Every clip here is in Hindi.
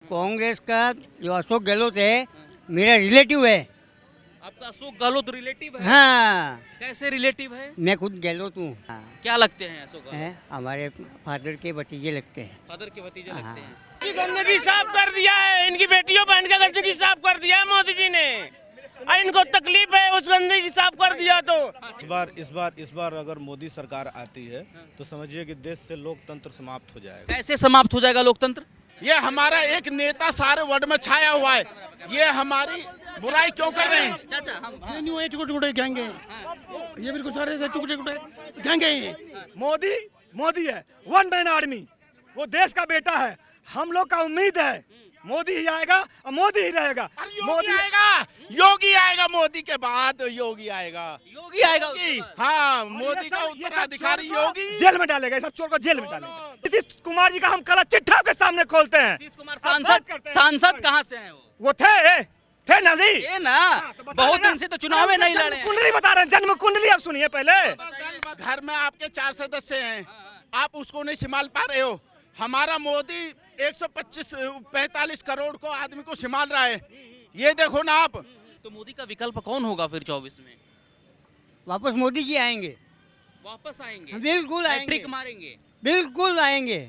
कांग्रेस का जो अशोक गहलोत है मेरा रिलेटिव है। आपका अशोक गहलोत रिलेटिव है? हाँ, कैसे रिलेटिव है? मैं खुद गहलोत हूँ। हाँ, क्या लगते हैं अशोक गहलोत? हैं, हमारे फादर के भतीजे लगते हैं। फादर के भतीजे हाँ। लगते हैं। गंदगी साफ कर दिया है, इनकी बेटियों बहन का गंदगी साफ कर दिया है मोदी जी ने। इनको तकलीफ है, उस गंदगी साफ कर दिया तो इस बार अगर मोदी सरकार आती है तो समझिए कि देश से लोकतंत्र समाप्त हो जाएगा। कैसे समाप्त हो जाएगा लोकतंत्र? ये हमारा एक नेता सारे वर्ल्ड में छाया हुआ है, ये हमारी बुराई क्यों कर रहे हैं? चाचा हम टुकड़े गैंग है, ये बिल्कुल सारे टुकड़े गैंग है। मोदी है, वन मैन आर्मी, वो देश का बेटा है। हम लोग का उम्मीद है मोदी ही आएगा और मोदी ही रहेगा। मोदी आएगा, योगी आएगा, मोदी के बाद योगी आएगा। योगी आएगा उसके बाद। हाँ, मोदी का उत्तराधिकारी योगी। जेल में डालेगा, सब चोर को जेल में डालेगा। नीतीश कुमार जी का हम कला चिट्ठा के सामने खोलते हैं। नीतीश कुमार सांसद कहाँ से हैं वो थे नजी ये ना, बहुत दिन से तो चुनाव में नहीं लड़े हैं। कुंडली बता रहे हैं, जन्म कुंडली आप सुनिए पहले। घर में आपके 4 सदस्य हैं, आप उसको नहीं संभाल पा रहे हो। हमारा मोदी 145 करोड़ को आदमी को संभाल रहा है, ये देखो ना आप। तो मोदी का विकल्प कौन होगा फिर 24 में? वापस मोदी जी आएंगे। वापस आएंगे? बिल्कुल आएंगे, हैट्रिक मारेंगे? बिल्कुल आएंगे।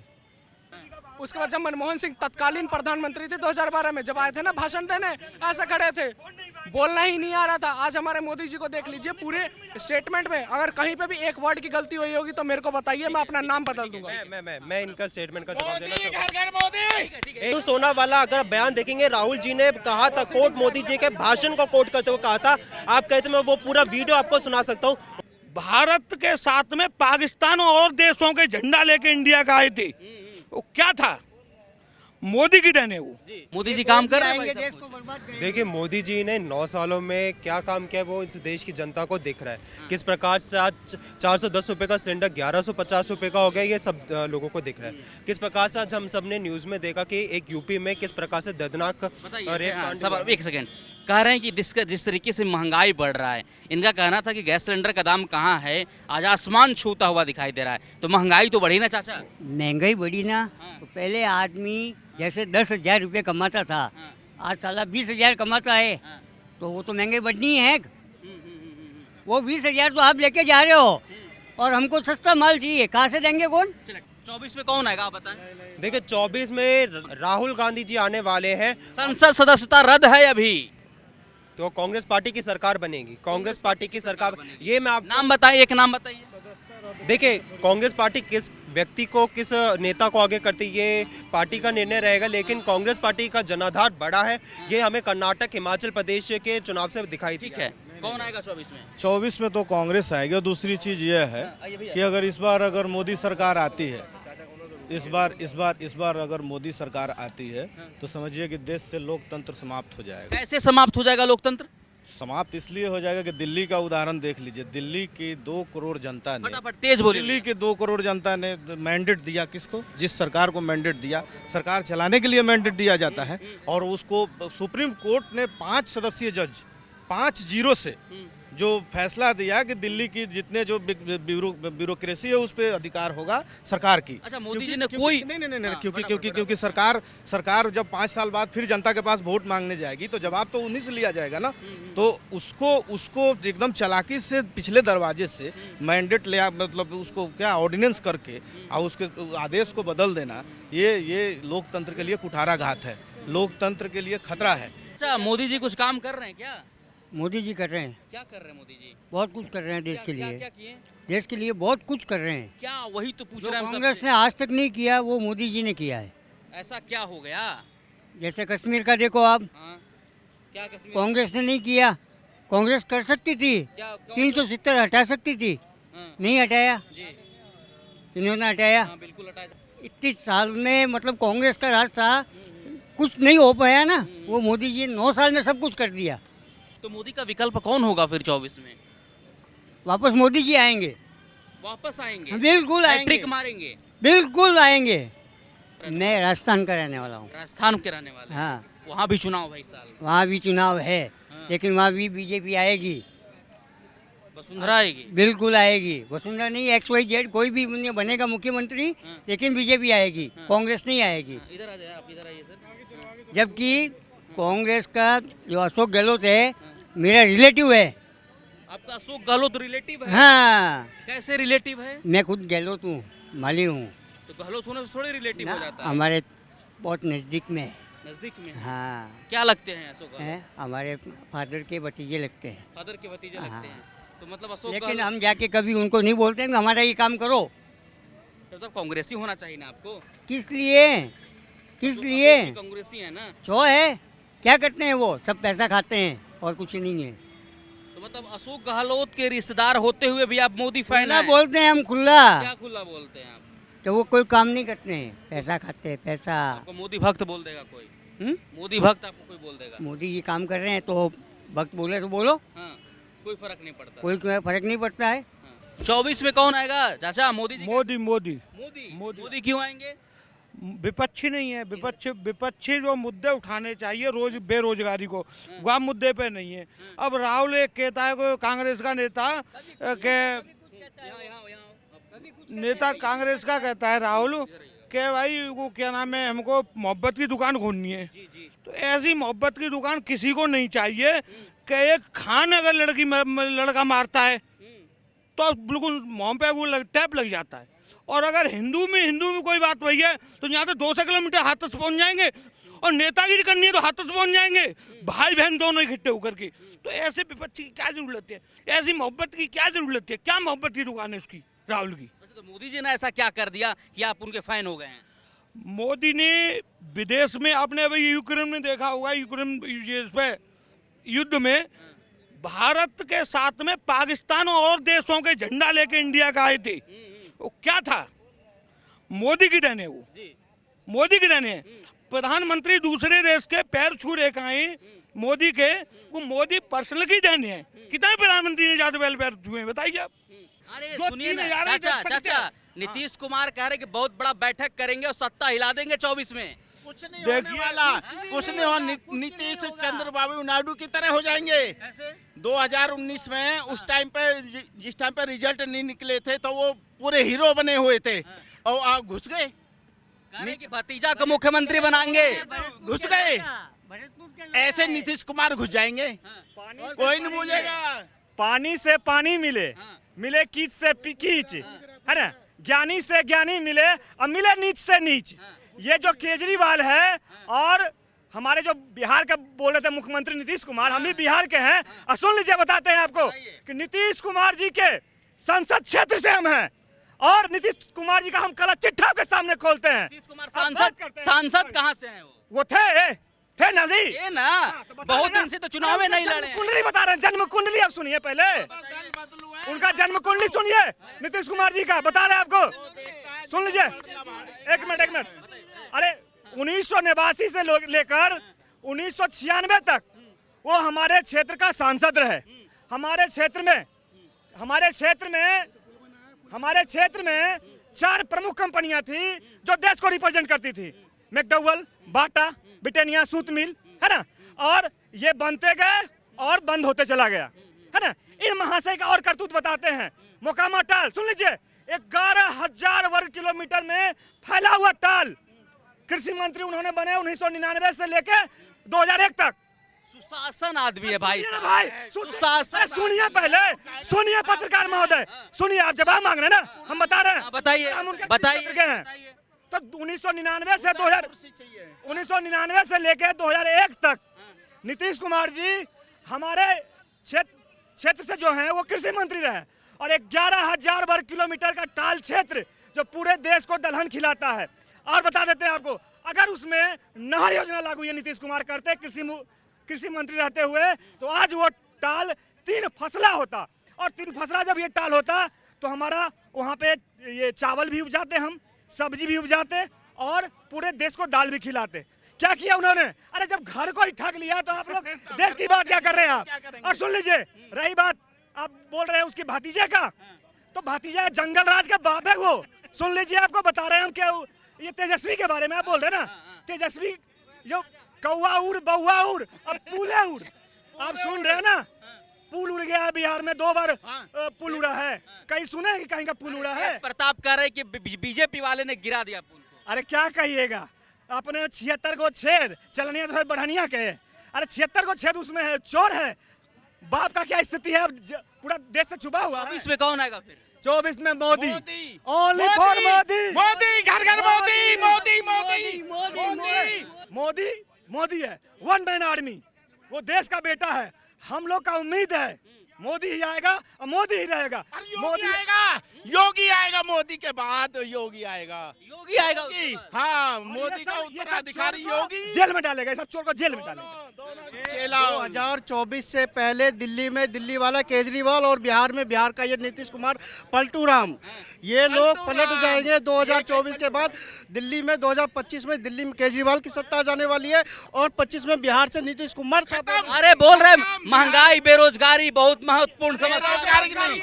उसके बाद जब मनमोहन सिंह तत्कालीन प्रधानमंत्री थे 2012 में, जब आए थे ना भाषण देने, ऐसे खड़े थे, बोलना ही नहीं आ रहा था। आज हमारे मोदी जी को देख लीजिए, पूरे स्टेटमेंट में अगर कहीं पे भी एक वर्ड की गलती हुई होगी तो मेरे को बताइए, मैं अपना नाम बदल दूंगा। मैं इनका स्टेटमेंट का जवाब देना चाहूँगा। घर घर मोदी। हिंदू सोना वाला अगर बयान देखेंगे, राहुल जी ने कहा था, कोट मोदी जी के भाषण को कोट करते हुए कहा था। आप कहते मैं वो पूरा वीडियो आपको सुना सकता हूँ। भारत के साथ में पाकिस्तान और देशों के झंडा लेके इंडिया का आई थी, वो क्या था? मोदी की देन है वो। मोदी जी काम कर रहे हैं आएंगे, भाई देश साहब को कुछ? बर्बाद करेंगे। देखिए, मोदी जी ने 9 सालों में क्या काम किया वो इस देश की जनता को दिख रहा है। किस प्रकार से आज 410 रुपये का सिलेंडर 1150 रुपये का हो गया, ये सब लोगों को दिख रहा है। किस प्रकार से आज हम सब ने न्यूज़ में देखा कि एक यूपी में किस प्रकार से दर्दनाक रेप कांड हुआ। सब एक सेकेंड कह रहे हैं कि जिस तरीके से महंगाई बढ़ रहा है, इनका कहना था कि गैस सिलेंडर का दाम कहाँ है, आज आसमान छूता हुआ दिखाई दे रहा है। तो महंगाई तो बढ़ी ना चाचा? महंगाई बढ़ी ना, तो पहले आदमी जैसे 10,000 रुपये कमाता था, आज साला 20,000 कमाता है, तो वो तो महंगाई बढ़नी है। वो 20,000 तो आप लेके जा रहे हो और हमको सस्ता माल चाहिए, कहाँ से देंगे कौन? 24 में कौन आएगा आप बताएं? देखिए, 24 में राहुल गांधी जी आने वाले हैं। संसद सदस्यता रद्द है अभी, तो कांग्रेस पार्टी की सरकार बनेगी। कांग्रेस पार्टी की सरकार, ये मैं आप नाम बताइए, एक नाम बताइए। देखिए, कांग्रेस पार्टी किस व्यक्ति को, किस नेता को आगे करती, ये पार्टी का निर्णय रहेगा। लेकिन कांग्रेस पार्टी का जनाधार बड़ा है, ये हमें कर्नाटक, हिमाचल प्रदेश के चुनाव से दिखाई ठीक दिया। है, कौन आएगा 24 में? 24 में तो कांग्रेस आएगी। और दूसरी चीज ये है कि अगर इस बार मोदी सरकार आती है, इस बार अगर मोदी सरकार आती है तो समझिए कि देश से लोकतंत्र समाप्त हो जाएगा। कैसे समाप्त हो जाएगा लोकतंत्र? समाप्त इसलिए हो जाएगा कि दिल्ली का उदाहरण देख लीजिए। दिल्ली की 2 करोड़ जनता ने, फटाफट तेज बोलिए। दिल्ली के 2 करोड़ जनता ने मैंडेट दिया किसको? जिस सरकार को मैंडेट दिया, सरकार चलाने के लिए मैंडेट दिया जाता है। और उसको सुप्रीम कोर्ट ने 5 सदस्यीय जज 5-0 से जो फैसला दिया कि दिल्ली की जितने जो ब्यूरोक्रेसी है उस पे अधिकार होगा सरकार की। अच्छा, मोदी जी ने कोई नहीं, क्योंकि सरकार जब 5 साल बाद फिर जनता के पास वोट मांगने जाएगी तो जवाब तो उन्हीं से लिया जाएगा ना। तो उसको एकदम चालाकी से पिछले दरवाजे से मैंडेट ले, मतलब उसको क्या ऑर्डिनेंस करके और उसके आदेश को बदल देना, ये लोकतंत्र के लिए कुठाराघात है, लोकतंत्र के लिए खतरा है। अच्छा, मोदी जी कुछ काम कर रहे हैं क्या? मोदी जी कर रहे हैं, क्या कर रहे हैं मोदी जी? बहुत कुछ कर रहे हैं देश के क्या लिए। किए? देश के लिए बहुत कुछ कर रहे हैं। क्या, वही तो पूछ जो रहे हैं हम कांग्रेस सबसे। ने आज तक नहीं किया वो मोदी जी ने किया है। ऐसा क्या हो गया? जैसे कश्मीर का देखो आप, हाँ, क्या कश्मीर? कांग्रेस ने नहीं किया। कांग्रेस कर सकती थी, क्या 370 हटा सकती थी, हाँ, नहीं हटाया, जी, इन्होंने हटाया। हाँ, बिल्कुल हटाया। इतने साल में मतलब कांग्रेस का राज था, कुछ नहीं हो पाया ना, वो मोदी जी 9 साल में सब कुछ कर दिया। तो मोदी का विकल्प कौन होगा फिर 24 में? वापस मोदी जी आएंगे, वापस आएंगे? बिल्कुल आएंगे, हैट्रिक मारेंगे? बिल्कुल आएंगे। मैं राजस्थान का रहने वाला हूँ। राजस्थान के रहने वाले? हाँ, वहाँ भी चुनाव भाई साल। वहाँ भी चुनाव है, हाँ। लेकिन वहाँ भी बीजेपी आएगी। वसुंधरा आएगी। बिल्कुल आएगी। वसुंधरा नहीं, XYZ कोई भी बनेगा मुख्यमंत्री, लेकिन बीजेपी आएगी, कांग्रेस नहीं आएगी। इधर आ जाए आप, इधर आइए सर। जबकि कांग्रेस का जो अशोक गहलोत है मेरा रिलेटिव है। आपका अशोक गहलोत रिलेटिव है? हाँ, कैसे रिलेटिव है? मैं खुद गहलोत हूँ, माली हूँ। तो गहलोत होने से थोड़े रिलेटिव हो जाता है। हमारे बहुत नज़दीक में है। नजदीक में है। हाँ, क्या लगते हैं अशोक गहलोत? है हमारे फादर के भतीजे लगते हैं। फादर के भतीजे हाँ। लगते हैं। तो मतलब अशोक लेकिन गहलोत हम जाके कभी उनको नहीं बोलते हैं कि हमारा ये काम करो। तो कांग्रेसी होना चाहिए ना आपको? किस लिए? किस लिए? अशोक जी कांग्रेसी है ना? शो है, क्या करते हैं वो? सब पैसा खाते हैं और कुछ नहीं है। तो मतलब अशोक गहलोत के रिश्तेदार होते हुए भी आप मोदी फैन खुला हैं? बोलते हैं हम, खुला। क्या खुला बोलते हैं आप? तो वो कोई काम नहीं करते हैं, पैसा खाते हैं, पैसा। आपको मोदी भक्त बोल देगा कोई? हम्म? मोदी भक्त आपको कोई बोल देगा? मोदी जी काम कर रहे हैं तो वक्त बोले तो बोलो, हाँ, कोई फर्क नहीं पड़ता। कोई फर्क नहीं पड़ता है। 24 में कौन आएगा चाचा? मोदी जी? मोदी मोदी मोदी मोदी। मोदी क्यों आएंगे? विपक्षी नहीं है, विपक्षी जो मुद्दे उठाने चाहिए रोज बेरोजगारी को, वह मुद्दे पे नहीं है। अब राहुल एक कहता है कोई कांग्रेस का नेता के नेता कांग्रेस का कहता है राहुल कि भाई वो क्या नाम है, हमको मोहब्बत की दुकान खोलनी है। तो ऐसी मोहब्बत की दुकान किसी को नहीं चाहिए कि एक खान अगर लड़का मारता है तो बिल्कुल मुँह पे वो टैप लग जाता है। और अगर हिंदू में कोई बात वही है तो यहाँ तो 200 किलोमीटर हाथस पहुँच जाएंगे, और नेतागिरी करनी है तो हाथस पहुँच जाएंगे, भाई बहन दोनों इकट्ठे होकर के। तो ऐसे विपक्ष की क्या जरूरत है? ऐसी मोहब्बत की क्या जरूरत है? क्या मोहब्बत की दुकान है उसकी राहुल की? तो मोदी जी ने ऐसा क्या कर दिया कि आप उनके फैन हो गए हैं? मोदी ने विदेश में, आपने अभी यूक्रेन में देखा होगा, यूक्रेन इस पे युद्ध में भारत के साथ में पाकिस्तान और देशों के झंडा लेके इंडिया का आए थे। वो क्या था? मोदी की देन है वो, मोदी की देन है। प्रधानमंत्री दूसरे देश के पैर छू रहे कहीं मोदी के, वो मोदी पर्सनल की देन है। कितने प्रधानमंत्री ने ज्यादा पैर छुए बताइए आप? अरे जो सुनिए ना 3000 ही चाचा, दे सकते हैं। नीतीश कुमार कह रहे कि बहुत बड़ा बैठक करेंगे और सत्ता हिला देंगे 24 में। कुछ नहीं होने वाला, कुछ नहीं हो। नीतीश चंद्रबाबू नायडू की तरह हो जाएंगे। 2019 में उस टाइम पे, जिस टाइम पे रिजल्ट नहीं निकले थे तो वो पूरे हीरो बने हुए थे और आप घुस गए, कह रहे कि भतीजा को मुख्यमंत्री बनाएंगे। घुस गए। ऐसे नीतीश कुमार घुस जाएंगे, कोई नहीं पूछेगा। पानी से पानी मिले, मिले कीच से कीच, है ना? ज्ञानी से ज्ञानी मिले और मिले नीच से नीच। ये जो केजरीवाल है और हमारे जो बिहार का बोल रहे थे मुख्यमंत्री नीतीश कुमार, हम भी बिहार के हैं। और सुन लीजिए, बताते हैं आपको कि नीतीश कुमार जी के संसद क्षेत्र से हम हैं और नीतीश कुमार जी का हम कला चिट्ठा के सामने खोलते हैं। नीतीश कुमार सांसद कहाँ से हैं? वो थे ना जी, ये ना बहुत दिन से तो चुनाव में नहीं लड़े। कुंडली बता रहे हैं, जन्म कुंडली आप सुनिए पहले, उनका जन्म कुंडली सुनिए नीतीश कुमार जी का, बता रहे हैं आपको। सुन लीजिए, एक मिनट। अरे 1989 से लेकर 1996 तक वो हमारे क्षेत्र का सांसद रहे। हमारे क्षेत्र में 4 प्रमुख कंपनियां थी जो देश को रिप्रेजेंट करती थी, मैकडॉवेल, बाटा, ब्रिटानिया, सूत मिल, है ना? और ये बनते गए और बंद होते चला गया, है ना? इन महाशय का और करतूत बताते हैं। मोकामा टाल सुन लीजिए, 11,000 वर्ग किलोमीटर में फैला हुआ टाल, कृषि मंत्री उन्होंने बने 1999 से लेके 2001 तक। सुशासन आदमी है भाई। सुशासन सुनिए पहले, सुनिए पत्रकार महोदय, सुनिए, आप जवाब मांग रहे हैं ना, हम बता रहे हैं। बताइए। तो 1999 से लेके 2001 तक नीतीश कुमार जी हमारे क्षेत्र से जो हैं वो कृषि मंत्री रहे, और 11,000 वर्ग किलोमीटर का टाल क्षेत्र जो पूरे देश को दलहन खिलाता है। और बता देते हैं आपको, अगर उसमें नहर योजना लागू ये नीतीश कुमार करते कृषि मंत्री रहते हुए, तो आज वो टाल 3 फसला होता, और 3 फसला जब ये टाल होता तो हमारा वहाँ पे ये चावल भी उपजाते, हम सब्जी भी उपजाते, और पूरे देश को दाल भी खिलाते। क्या किया उन्होंने? अरे जब घर को ही ठग लिया तो आप लोग देश की बात क्या कर रहे हैं आप? और सुन लीजिए, रही बात आप बोल रहे हैं उसके भतीजे का, तो भतीजा जंगल राज का बाप है वो। सुन लीजिए, आपको बता रहे हैं हम क्या, ये तेजस्वी के बारे में आप बोल रहे हैं ना, तेजस्वी जो कौआ उड़ बउआ उड़ अब पूले उड़, आप सुन रहे हो ना, पुल उड़ गया है बिहार में 2 बार पुल उड़ा है। कहीं सुने हैं कि कहीं का पुल उड़ा है? प्रताप कह रहे हैं कि बीजेपी वाले ने गिरा दिया पुल को। अरे क्या कहिएगा, अपने 76 को छेद चलनिया तो बढ़निया के। अरे 76 को छेद उसमें है, चोर है। बाप का क्या स्थिति है, अब पूरा देश से छुपा हुआ है। 24 में कौन आएगा फिर? 24 में मोदी, ओनली फॉर मोदी। मोदी घर घर मोदी मोदी मोदी मोदी मोदी है, 1 मैन आर्मी। वो देश का बेटा है। हम लोग का उम्मीद है मोदी ही आएगा और मोदी ही रहेगा। मोदी आएगा, योगी आएगा, मोदी के बाद योगी आएगा। योगी आएगा उसके बाद। हाँ, मोदी का उत्तराधिकारी योगी जेल में डालेगा, सब चोर को जेल में डालेगा। 2024 से पहले दिल्ली में दिल्ली वाला केजरीवाल और बिहार में बिहार का ये नीतीश कुमार पलटू राम, ये लोग पलट जाएंगे 2024 के बाद। दिल्ली में 2025 में दिल्ली में केजरीवाल की सत्ता जाने वाली है और 25 में बिहार से नीतीश कुमार। अरे बोल रहे महंगाई बेरोजगारी बहुत महत्वपूर्ण समस्या।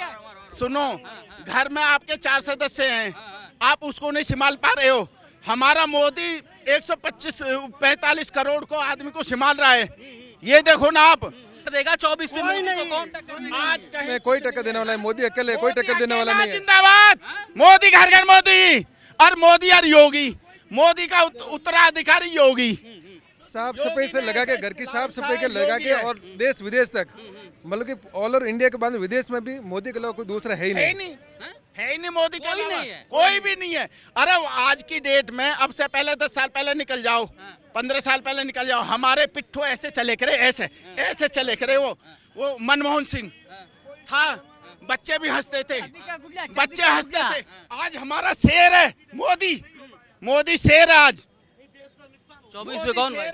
सुनो, घर में आपके 4 सदस्य हैं, आप उसको नहीं संभाल पा रहे हो। हमारा मोदी 145 करोड़ को आदमी को संभाल रहा है। ये देखो ना, आप देगा 24 में मोदी को कौन टक्कर? आज कहीं कोई टक्कर देने वाला है, मोदी अकेले कोई टक्कर देने वाला नहीं है। जिंदाबाद मोदी, घर घर मोदी, और मोदी और योगी, मोदी का उत्तराधिकारी योगी। साफ सफाई से लगा के, घर की साफ सफाई के लगा के, और देश विदेश तक, मतलब कि ऑल ओवर इंडिया के बाद विदेश में भी मोदी के अलावा कोई दूसरा है ही नहीं। है ही नहीं मोदी के कोई अलावा, नहीं है। कोई भी नहीं है। अरे आज की डेट में, अब से पहले 10 साल पहले निकल जाओ, 15 साल पहले निकल जाओ, हमारे पिट्ठू ऐसे चले करे, ऐसे ऐसे चले करे। वो मनमोहन सिंह था, बच्चे भी हंसते थे, बच्चे हंसते थे। आज हमारा शेर है मोदी, मोदी शेर है आज। 24 में कौन भाई?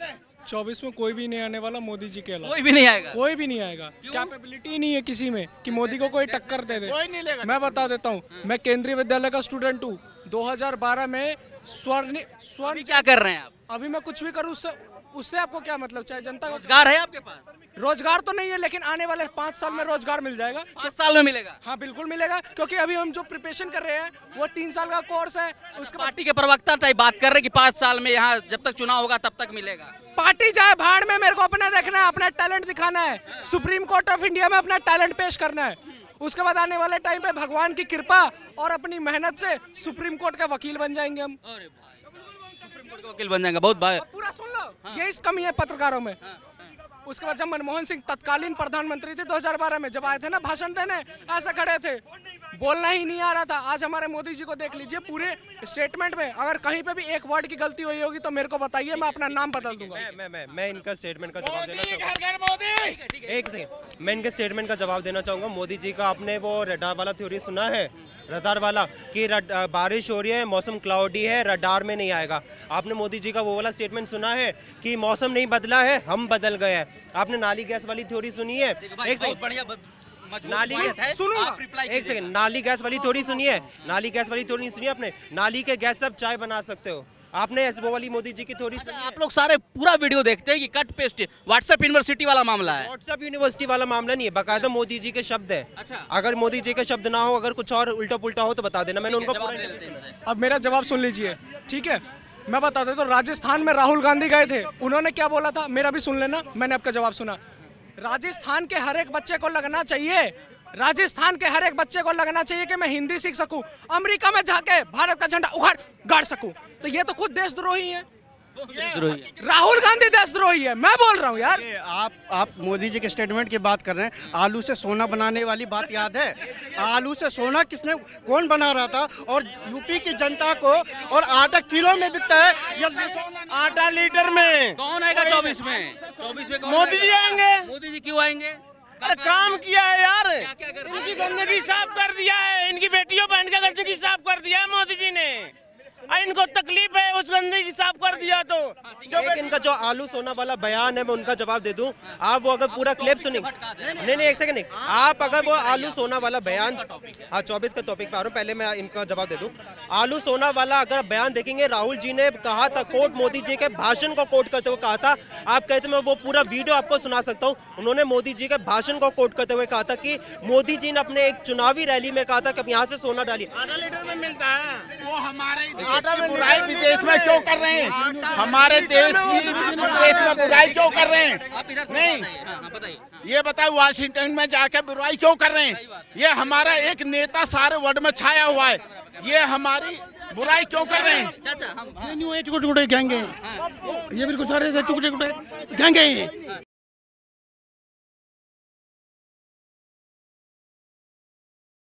24 में कोई भी नहीं आने वाला मोदी जी के अलावा। कोई भी नहीं आएगा। कोई भी नहीं आएगा। कैपेबिलिटी नहीं है किसी में कि मोदी को कोई टक्कर दे दे। कोई नहीं लेगा। मैं बता देता हूँ, मैं केंद्रीय विद्यालय का स्टूडेंट हूँ। 2012 में स्वर्ण क्या कर रहे हैं आप? अभी मैं कुछ भी करूँ उससे आपको क्या मतलब? चाहे जनता को रोजगार है आपके पास? रोजगार तो नहीं है, लेकिन आने वाले 5 साल में रोजगार मिल जाएगा। 5 साल में मिलेगा? हाँ बिल्कुल मिलेगा, क्योंकि अभी हम जो प्रिपरेशन कर रहे हैं वो 3 साल का कोर्स है। उसके बाद पार्टी के प्रवक्ता टाइप बात कर रहे हैं कि 5 साल में यहाँ जब तक चुनाव होगा तब तक मिलेगा। पार्टी जाए भाड़ में, मेरे को अपना देखना है, अपना टैलेंट दिखाना है, सुप्रीम कोर्ट ऑफ इंडिया में अपना टैलेंट पेश करना है। उसके बाद आने वाले टाइम पे भगवान की कृपा और अपनी मेहनत से सुप्रीम कोर्ट का वकील बन जाएंगे हम। अरे भाई, सुप्रीम कोर्ट का वकील बन जाएंगे, बहुत भाई। पूरा सुन लो, यही कमी है पत्रकारों में। उसके बाद जब मनमोहन सिंह तत्कालीन प्रधानमंत्री थे 2012 में, जब आए थे ना भाषण देने, ऐसे खड़े थे, बोलना ही नहीं आ रहा था। आज हमारे मोदी जी को देख लीजिए, पूरे स्टेटमेंट में अगर कहीं पे भी एक वर्ड की गलती हुई होगी तो मेरे को बताइए, मैं अपना नाम बदल दूंगा। मैं इनका स्टेटमेंट का जवाब देना चाहूँगा। एक सेकंड, मैं इनके स्टेटमेंट का जवाब देना चाहूँगा। मोदी जी का आपने वो रडार वाला थ्योरी सुना है, रडार वाला, कि बारिश हो रही है, मौसम क्लाउडी है, रडार में नहीं आएगा। आपने मोदी जी का वो वाला स्टेटमेंट सुना है कि मौसम नहीं बदला है, हम बदल गए हैं। आपने नाली गैस वाली थ्योरी सुनी है? एक सेकंड, नाली गैस सुनूंगा, एक सेकंड, नाली गैस वाली थ्योरी सुनी है? नाली गैस वाली थ्योरी सुनी है आपने? नाली के गैस से आप चाय बना सकते हो। आपने वो वाली मोदी जी की थ्योरी सुनी है? आप लोग सारे पूरा वीडियो देखते हैं कि कट पेस्ट व्हाट्सएप यूनिवर्सिटी वाला मामला है? व्हाट्सएप यूनिवर्सिटी वाला मामला नहीं है, बाकायदा मोदी जी के शब्द है। अच्छा। अगर मोदी जी के शब्द ना हो, अगर कुछ और उल्टा पुल्टा हो तो बता देना, मैंने उनको पूरा इंटरव्यू सुना है। अब मेरा जवाब सुन लीजिए, ठीक है? मैं बता देता हूँ, राजस्थान में राहुल गांधी गए थे, उन्होंने क्या बोला था, मेरा भी सुन लेना, मैंने आपका जवाब सुना। राजस्थान के हर एक बच्चे को लगना चाहिए, राजस्थान के हर एक बच्चे को लगना चाहिए कि मैं हिंदी सीख सकूं, अमेरिका में जाके भारत का झंडा उखाड़ गाड़ सकूं। तो ये तो खुद देशद्रोही है, राहुल गांधी देशद्रोही है, मैं बोल रहा हूँ यार। आप मोदी जी के स्टेटमेंट की बात कर रहे हैं। आलू से सोना बनाने वाली बात याद है? आलू से सोना कौन बना रहा था? और यूपी की जनता को, और आटा किलो में बिकता है या आटा लीटर में। कौन आएगा 24 में? 24 में कौन मोदी जी आएंगे। मोदी जी क्यों आएंगे? अरे काम किया है यार, क्या कर इनकी गंदगी साफ कर दिया है, इनकी बेटियों बहन का गंदगी साफ कर दिया है मोदी जी ने। इनको तकलीफ है, उस गंदगी साफ कर दिया तो। एक इनका जो आलू सोना वाला बयान है, मैं उनका जवाब दे दूं। आप वो अगर पूरा क्लिप सुनेंगे, नहीं एक सेकंड, आप अगर वो आलू सोना वाला बयान, हाँ 24 का टॉपिक पे आ रहा हूँ, पहले मैं इनका जवाब दे दूं। आलू सोना वाला अगर बयान देखेंगे, राहुल जी ने कहा था, कोट मोदी जी के भाषण को कोट करते हुए कहा था, आप कहते मैं वो पूरा वीडियो आपको सुना सकता हूँ। उन्होंने मोदी जी के भाषण को कोट करते हुए कहा था कि मोदी जी ने अपने एक चुनावी रैली में कहा था कि यहाँ से सोना डालिए। वो हमारे देश की बुराई विदेश में क्यों कर रहे हैं? हमारे देश की विदेश में बुराई क्यों कर रहे हैं? आप इधर नहीं, बताइए। ये बताए वाशिंगटन में जाके बुराई क्यों कर रहे हैं? ये हमारा एक नेता सारे वर्ल्ड में छाया हुआ है, ये हमारी बुराई क्यों कर रहे हैं? चाचा हम टुकड़े टुकड़े गैंगे, ये बिल्कुल सारे टुकड़े टुकड़े गैंगे।